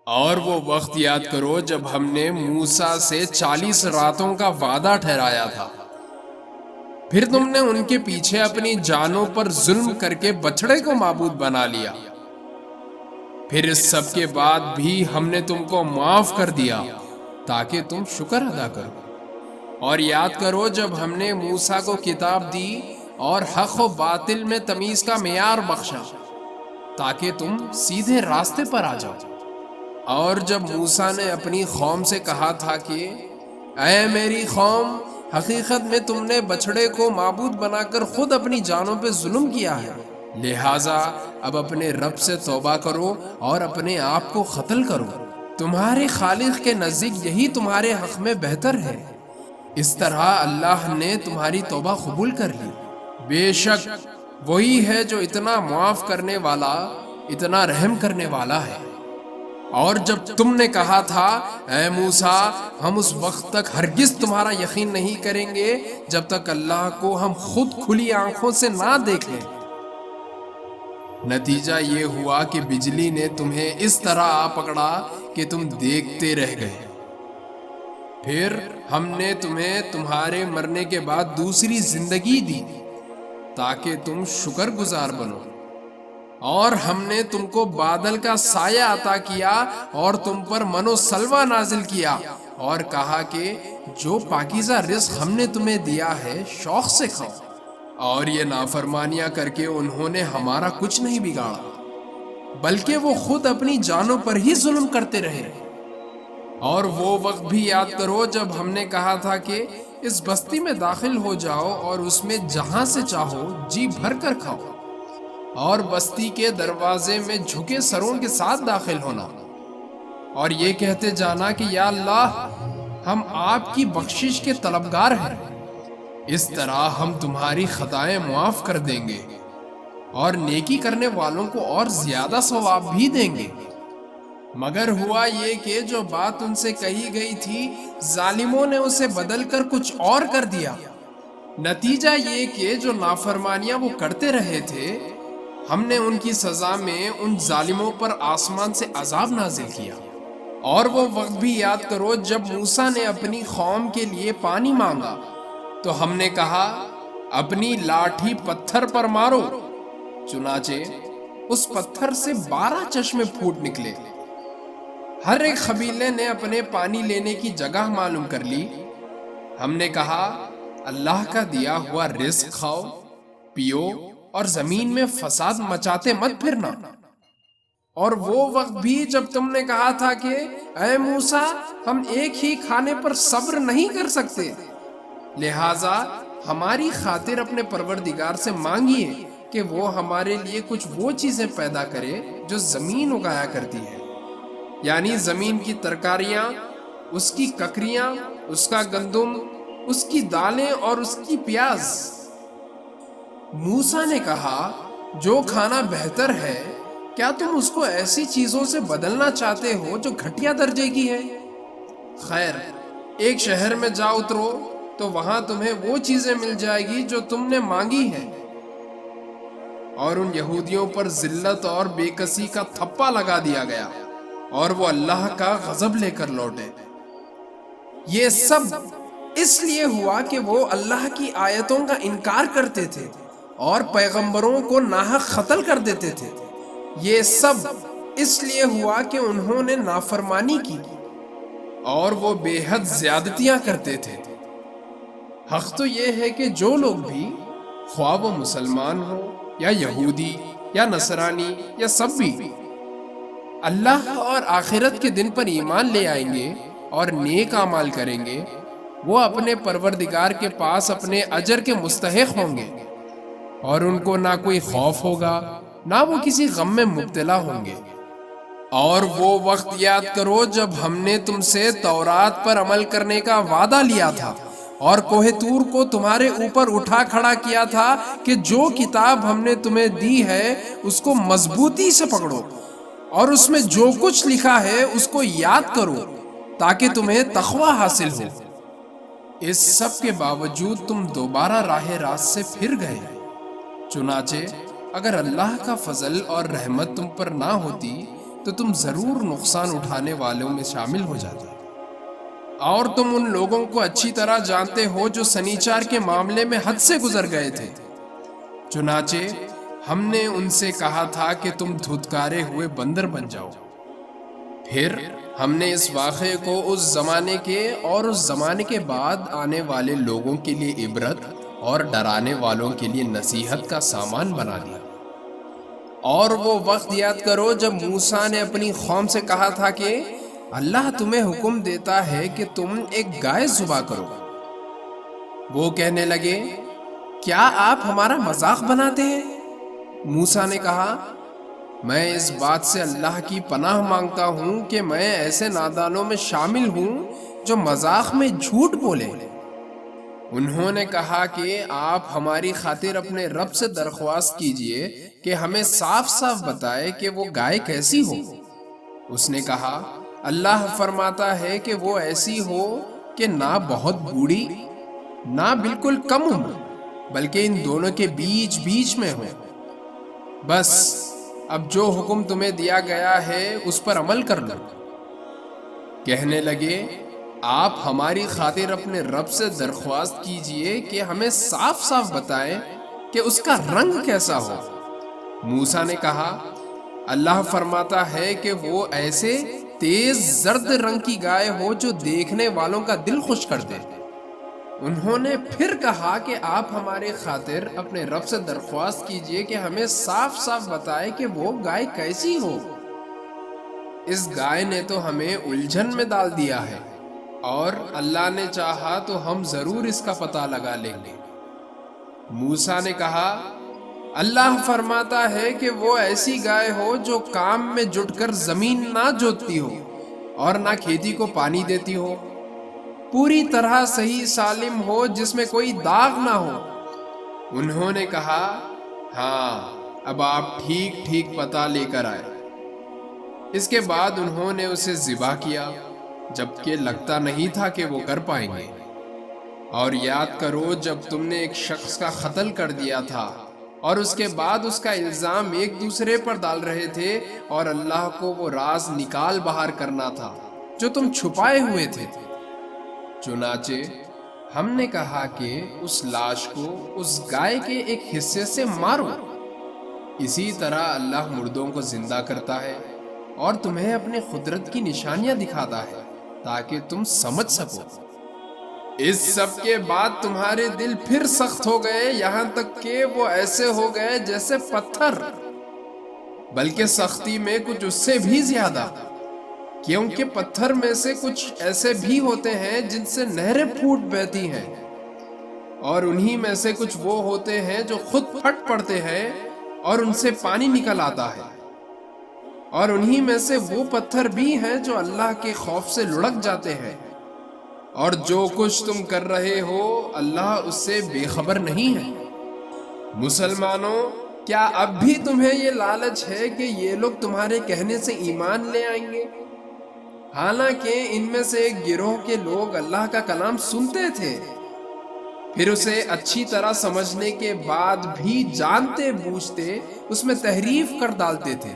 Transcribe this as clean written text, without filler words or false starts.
اور وہ وقت یاد کرو جب ہم نے موسیٰ سے 40 راتوں کا وعدہ ٹھہرایا تھا، پھر تم نے ان کے پیچھے اپنی جانوں پر ظلم کر کے بچڑے کو معبود بنا لیا۔ پھر اس سب کے بعد بھی ہم نے تم کو معاف کر دیا تاکہ تم شکر ادا کرو۔ اور یاد کرو جب ہم نے موسیٰ کو کتاب دی اور حق و باطل میں تمیز کا معیار بخشا تاکہ تم سیدھے راستے پر آ جاؤ۔ اور جب موسیٰ نے اپنی قوم سے کہا تھا کہ اے میری قوم، حقیقت میں تم نے بچڑے کو معبود بنا کر خود اپنی جانوں پہ ظلم کیا ہے، لہٰذا اب اپنے رب سے توبہ کرو اور اپنے آپ کو قتل کرو، تمہارے خالق کے نزدیک یہی تمہارے حق میں بہتر ہے۔ اس طرح اللہ نے تمہاری توبہ قبول کر لی، بے شک وہی ہے جو اتنا معاف کرنے والا، اتنا رحم کرنے والا ہے۔ اور جب تم نے کہا تھا اے موسیٰ، ہم اس وقت تک ہرگز تمہارا یقین نہیں کریں گے جب تک اللہ کو ہم خود کھلی آنکھوں سے نہ دیکھ لیں، نتیجہ یہ ہوا کہ بجلی نے تمہیں اس طرح آ پکڑا کہ تم دیکھتے رہ گئے۔ پھر ہم نے تمہیں تمہارے مرنے کے بعد دوسری زندگی دی تاکہ تم شکر گزار بنو، اور ہم نے تم کو بادل کا سایہ عطا کیا اور تم پر من و سلوہ نازل کیا، اور کہا کہ جو پاکیزہ رزق ہم نے تمہیں دیا ہے شوق سے کھاؤ۔ اور یہ نافرمانیاں کر کے انہوں نے ہمارا کچھ نہیں بگاڑا، بلکہ وہ خود اپنی جانوں پر ہی ظلم کرتے رہے۔ اور وہ وقت بھی یاد کرو جب ہم نے کہا تھا کہ اس بستی میں داخل ہو جاؤ اور اس میں جہاں سے چاہو جی بھر کر کھاؤ، اور بستی کے دروازے میں جھکے سروں کے ساتھ داخل ہونا، اور یہ کہتے جانا کہ یا اللہ، ہم آپ کی بخشش کے طلبگار ہیں، اس طرح ہم تمہاری خطائیں معاف کر دیں گے اور نیکی کرنے والوں کو اور زیادہ ثواب بھی دیں گے۔ مگر ہوا یہ کہ جو بات ان سے کہی گئی تھی ظالموں نے اسے بدل کر کچھ اور کر دیا، نتیجہ یہ کہ جو نافرمانیاں وہ کرتے رہے تھے ہم نے ان کی سزا میں ان ظالموں پر آسمان سے عذاب نازل کیا۔ اور وہ وقت بھی یاد کرو جب موسیٰ نے اپنی قوم کے لیے پانی مانگا تو ہم نے کہا اپنی لاٹھی پتھر پر مارو، چنانچہ اس پتھر سے 12 چشمے پھوٹ نکلے۔ ہر ایک قبیلے نے اپنے پانی لینے کی جگہ معلوم کر لی۔ ہم نے کہا اللہ کا دیا ہوا رزق کھاؤ پیو اور زمین میں فساد مچاتے مت پھرنا۔ اور وہ وقت بھی جب تم نے کہا تھا کہ اے موسیٰ، ہم ایک ہی کھانے پر صبر نہیں کر سکتے، لہٰذا ہماری خاطر اپنے پروردگار سے مانگیے کہ وہ ہمارے لیے کچھ وہ چیزیں پیدا کرے جو زمین اگایا کرتی ہے، یعنی زمین کی ترکاریاں، اس کی ککریاں، اس کا گندم، اس کی دالیں اور اس کی پیاز۔ موسیٰ نے کہا جو کھانا بہتر ہے کیا تم اس کو ایسی چیزوں سے بدلنا چاہتے ہو جو گھٹیا درجے کی ہے؟ خیر، ایک شہر میں جا اترو تو وہاں تمہیں وہ چیزیں مل جائے گی جو تم نے مانگی ہیں۔ اور ان یہودیوں پر ذلت اور بے کسی کا تھپا لگا دیا گیا اور وہ اللہ کا غضب لے کر لوٹے۔ یہ سب اس لیے ہوا کہ وہ اللہ کی آیتوں کا انکار کرتے تھے اور پیغمبروں کو ناحق قتل کر دیتے تھے۔ یہ سب اس لیے ہوا کہ انہوں نے نافرمانی کی اور وہ بے حد زیادتیاں کرتے تھے۔ حق تو یہ ہے کہ جو لوگ بھی، خواہ وہ مسلمان ہو یا یہودی یا نصرانی یا سب بھی، اللہ اور آخرت کے دن پر ایمان لے آئیں گے اور نیک اعمال کریں گے، وہ اپنے پروردگار کے پاس اپنے اجر کے مستحق ہوں گے، اور ان کو نہ کوئی خوف ہوگا نہ وہ کسی غم میں مبتلا ہوں گے۔ اور وہ وقت یاد کرو جب ہم نے تم سے تورات پر عمل کرنے کا وعدہ لیا تھا اور کوہ طور کو تمہارے اوپر اٹھا کھڑا کیا تھا کہ جو کتاب ہم نے تمہیں دی ہے اس کو مضبوطی سے پکڑو اور اس میں جو کچھ لکھا ہے اس کو یاد کرو تاکہ تمہیں تقوی حاصل ہو۔ اس سب کے باوجود تم دوبارہ راہ راست سے پھر گئے۔ چنانچہ اگر اللہ کا فضل اور رحمت تم پر نہ ہوتی تو تم ضرور نقصان اٹھانے والوں میں شامل ہو جاتے۔ اور تم ان لوگوں کو اچھی طرح جانتے ہو جو سنیچر کے معاملے میں حد سے گزر گئے تھے۔ چنانچہ ہم نے ان سے کہا تھا کہ تم دھتکارے ہوئے بندر بن جاؤ۔ پھر ہم نے اس واقعے کو اس زمانے کے اور اس زمانے کے بعد آنے والے لوگوں کے لیے عبرت اور ڈرانے والوں کے لیے نصیحت کا سامان بنا دیا۔ اور وہ وقت یاد کرو جب موسیٰ نے اپنی قوم سے کہا تھا کہ اللہ تمہیں حکم دیتا ہے کہ تم ایک گائے ذبح کرو۔ وہ کہنے لگے، کیا آپ ہمارا مذاق بناتے ہیں؟ موسیٰ نے کہا، میں اس بات سے اللہ کی پناہ مانگتا ہوں کہ میں ایسے نادانوں میں شامل ہوں جو مذاق میں جھوٹ بولیں۔ انہوں نے کہا کہ آپ ہماری خاطر اپنے رب سے درخواست کیجئے کہ ہمیں صاف صاف بتائے کہ وہ گائے کیسی ہو۔ اس نے کہا، اللہ فرماتا ہے کہ وہ ایسی ہو کہ نہ بہت بوڑھی نہ بالکل کم عمر، بلکہ ان دونوں کے بیچ میں ہو۔ بس اب جو حکم تمہیں دیا گیا ہے اس پر عمل کر لو۔ کہنے لگے، آپ ہماری خاطر اپنے رب سے درخواست کیجئے کہ ہمیں صاف صاف بتائیں کہ اس کا رنگ کیسا ہو۔ موسیٰ نے کہا، اللہ فرماتا ہے کہ وہ ایسے تیز زرد رنگ کی گائے ہو جو دیکھنے والوں کا دل خوش کر دے۔ انہوں نے پھر کہا کہ آپ ہماری خاطر اپنے رب سے درخواست کیجئے کہ ہمیں صاف صاف بتائے کہ وہ گائے کیسی ہو۔ اس گائے نے تو ہمیں الجھن میں ڈال دیا ہے، اور اللہ نے چاہا تو ہم ضرور اس کا پتہ لگا لیں گے۔ موسیٰ نے کہا، اللہ فرماتا ہے کہ وہ ایسی گائے ہو جو کام میں جٹ کر زمین نہ جوتتی ہو اور نہ کھیتی کو پانی دیتی ہو، پوری طرح صحیح سالم ہو، جس میں کوئی داغ نہ ہو۔ انہوں نے کہا، ہاں اب آپ ٹھیک ٹھیک پتہ لے کر آئے۔ اس کے بعد انہوں نے اسے ذبح کیا، جبکہ لگتا نہیں تھا کہ وہ کر پائیں گے۔ اور یاد کرو جب تم نے ایک شخص کا قتل کر دیا تھا اور اس کے بعد اس کا الزام ایک دوسرے پر ڈال رہے تھے، اور اللہ کو وہ راز نکال باہر کرنا تھا جو تم چھپائے ہوئے تھے۔ چنانچہ ہم نے کہا کہ اس لاش کو اس گائے کے ایک حصے سے مارو۔ اسی طرح اللہ مردوں کو زندہ کرتا ہے اور تمہیں اپنے قدرت کی نشانیاں دکھاتا ہے تاکہ تم سمجھ سکو۔ اس سب کے بعد تمہارے دل پھر سخت ہو گئے، یہاں تک کہ وہ ایسے ہو گئے جیسے پتھر، بلکہ سختی میں کچھ اس سے بھی زیادہ، کیونکہ پتھر میں سے کچھ ایسے بھی ہوتے ہیں جن سے نہریں پھوٹ بہتی ہیں، اور انہی میں سے کچھ وہ ہوتے ہیں جو خود پھٹ پڑتے ہیں اور ان سے پانی نکل آتا ہے، اور انہی میں سے وہ پتھر بھی ہیں جو اللہ کے خوف سے لڑک جاتے ہیں۔ اور جو کچھ تم کر رہے ہو اللہ اس سے بے خبر نہیں ہے۔ مسلمانوں، کیا اب بھی تمہیں یہ لالچ ہے کہ یہ لوگ تمہارے کہنے سے ایمان لے آئیں گے؟ حالانکہ ان میں سے ایک گروہ کے لوگ اللہ کا کلام سنتے تھے، پھر اسے اچھی طرح سمجھنے کے بعد بھی جانتے بوجھتے اس میں تحریف کر ڈالتے تھے۔